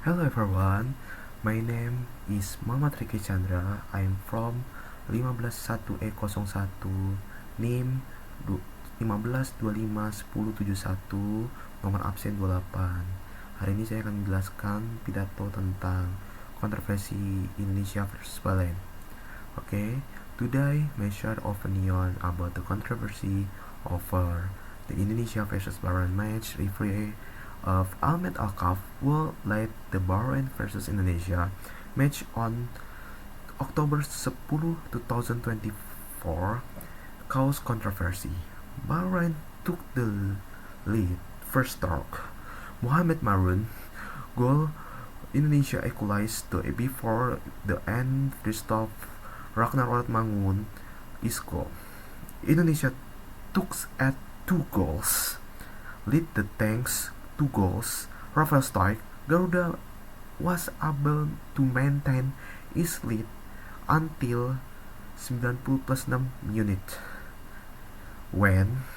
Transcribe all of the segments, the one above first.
Hello everyone, my name is Muhammad Riki Chandra. I'm from 151E01, NIM 15251071, nomor absen 28. Hari ini saya akan menjelaskan pidato tentang kontroversi Indonesia versus Bahrain. Today my share opinion about the controversy over the Indonesia versus Bahrain match. Referee of Ahmed Al-Kaf will lead the Bahrain versus Indonesia match on October 10, 2024 caused controversy. Bahrain took the lead first stroke. Mohamed Maroon goal Indonesia equalized before the end. Christoph Ragnar Mangun is goal. Indonesia took at 2 goals. Lead the thanks 2 goals. Rafael Stark Garuda was able to maintain his lead until 90 plus 6 minutes when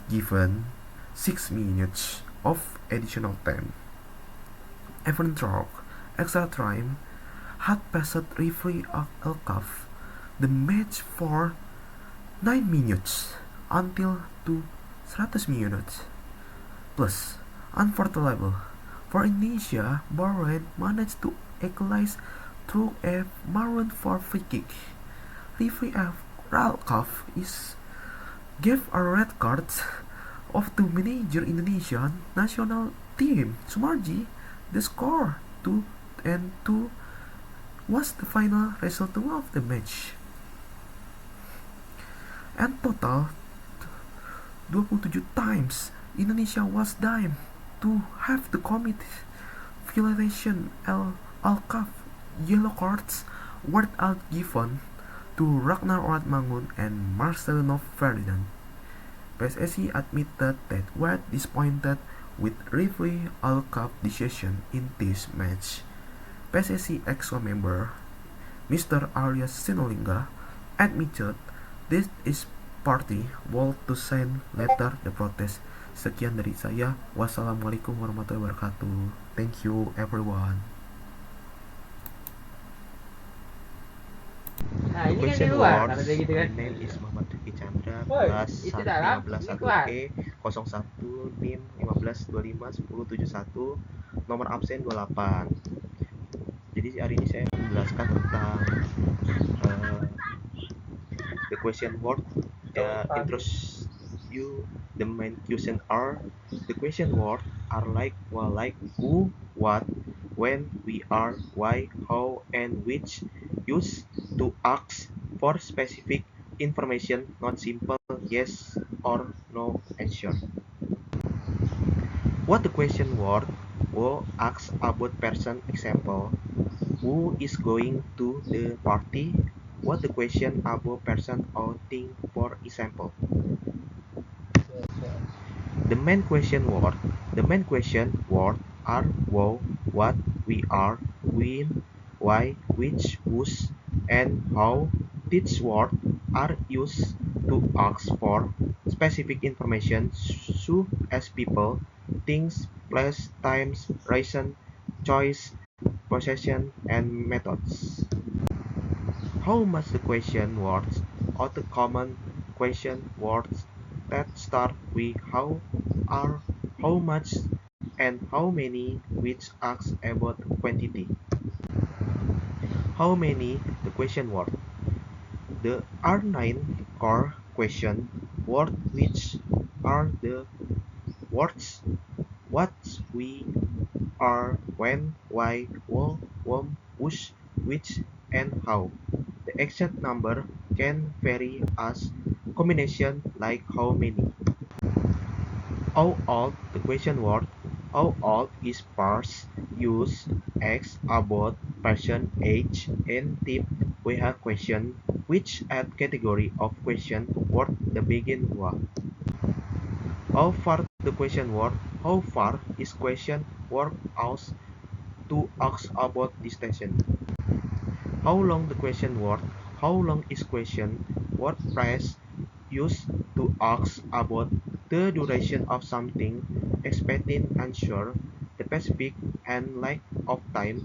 given 6 minutes of additional time. Even though extra time had passed referee Al-Kaf the match for 9 minutes until to 100 minutes. Plus, unfortunately for Indonesia, Bahrain managed to equalize through a Maroon 4 free kick. Referee Al-Kaf gave a red card of the manager Indonesian national team, Sumarji. The score 2-2 was the final result of the match. And total 27 times Indonesia was deemed to have the commit violation. Al-Kaf yellow cards were out given to Ragnar Mangun and Marcelino Ferdinand. PSSI admitted that were disappointed with referee Al-Kaf decision in this match. PSSI ex-member Mr. Arya Sinulinga admitted this is party will to send letter the protest. Sekian dari saya. Wassalamualaikum warahmatullahi wabarakatuh. Thank you everyone. Nah, ini kan di luar karena Words, gitu kan. my name is Muhammad Riki Chandra, Woi, kelas itu dalam, ini keluar. 1501E 01 NIM 15251071, nomor absen 28. Jadi hari ini saya akan menjelaskan tentang the question word. Introduce you the main question are the question word are like who, what, when, we are, why, how, and which, used to ask for specific information, not simple yes or no answer. What the question word will ask about person, example, who is going to the party? What the question about person or thing, for example. The main question word are who, what, we are, when, why, which, whose, and how. These words are used to ask for specific information such as people, things, place, times, reason, choice, possession, and methods. How much the question words or the common question words that start with how, are, how much, and how many, which asks about quantity. How many the question word. There are 9 core question words, which are the words what, we, are, when, why, who, whom, whose, which, and how. The exact number can vary as combination like how many. How old the question word. How old is past use X about person age and tip. We have question which add category of question word the begin one. How far the question word. How far is question word asked to ask about distance. How long the question word. How long is question word phrase used to ask about the duration of something, expecting answer. The specific and lack of time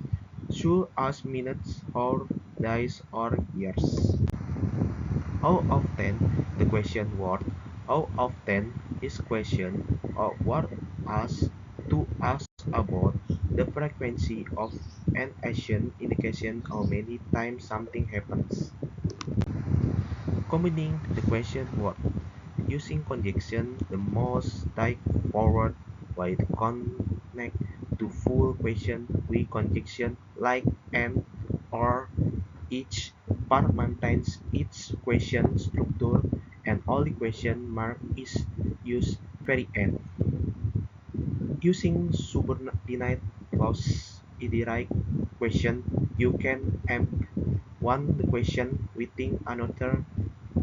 should ask minutes or days or years. How often the question word how often is question or word asked to ask about the frequency of an action indication how many times something happens. Combining the question word using conjunction the most straightforward way to connect to full question with conjunction like and or each part maintains its question structure and only question mark is used very end. Using subordinate clause in the right question, you can end one the question within another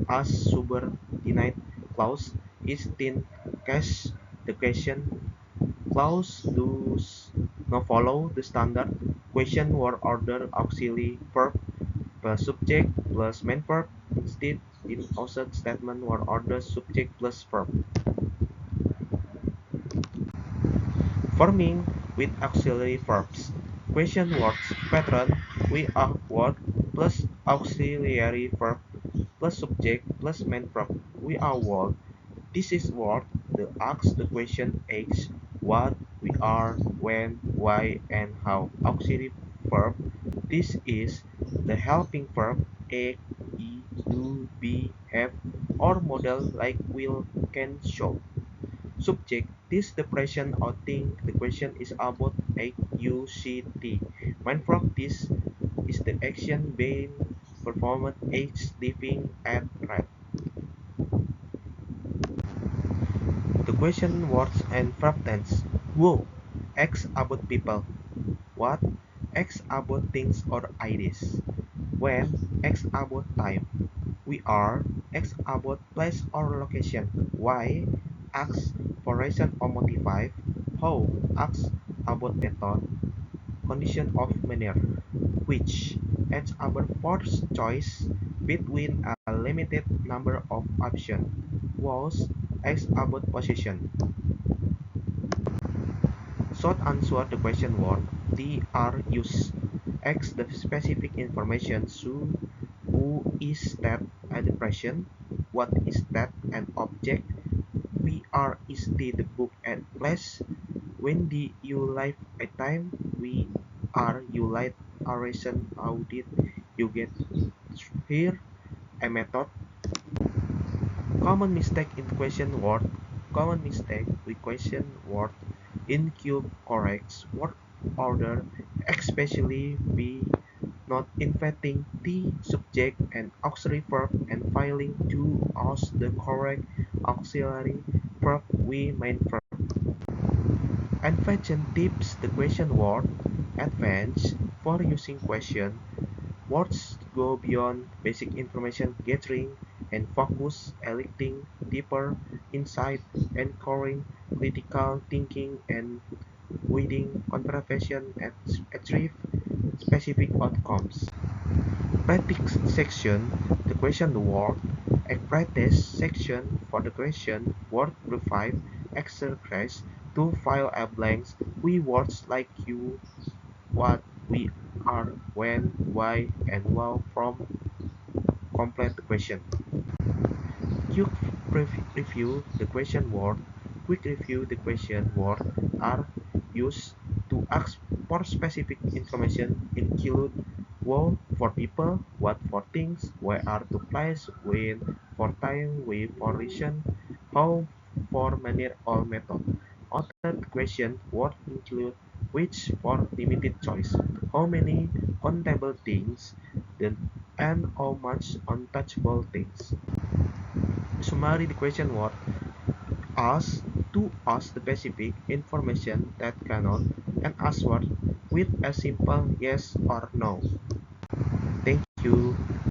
as subordinate clause is in case the question clause does not follow the standard question word order auxiliary verb plus subject plus main verb. Instead, in outside statement word order subject plus verb. Forming with auxiliary verbs. Question words pattern we are word plus auxiliary verb plus subject plus main verb. We are word. This is word the asks the question H what we are when why and how. Auxiliary verb this is the helping verb act, eat, do, be, have, or model like will, can, show. Subject this the present or thing the question is about act, you, she, t. Main verb this is the action being performed H, living, at, right. The question words and verb tense. Who asks about people. What asks about things or ideas. When asks about time. We are asks about place or location. Why asks for reason or motive. How asks about method. Condition of manner. Which asks about first choice between a limited number of options. Was asks about position. Short answer the question word T are used. X the specific information so who is that at the present, what is that an object, we are is the book at place, when did you live a time, we are you live a reason, how did you get here, a method. Common mistake in question word. Common mistake with question word include correct word order, especially be not inventing the subject and auxiliary verb and failing to use the correct auxiliary verb with main verb. Advanced tips the question word. Advance for using question words go beyond basic information gathering and focus eliciting deeper insight, encouraging critical thinking and guiding conversation and achieve specific outcomes. Practice section the question word. A practice section for the question word provide exercise to fill a blanks with words like you, what, we are, when, why, and how from complete the question. Quick review the question word. Quick review the question word are used to ask for specific information include what for people, what for things, where are to place, when for time, where for reason, how for manner or method. Other question word include which for limited choice, how many countable things, then and how much untouchable things. Summary the question word ask to ask the specific information that cannot and answer with a simple yes or no. Thank you.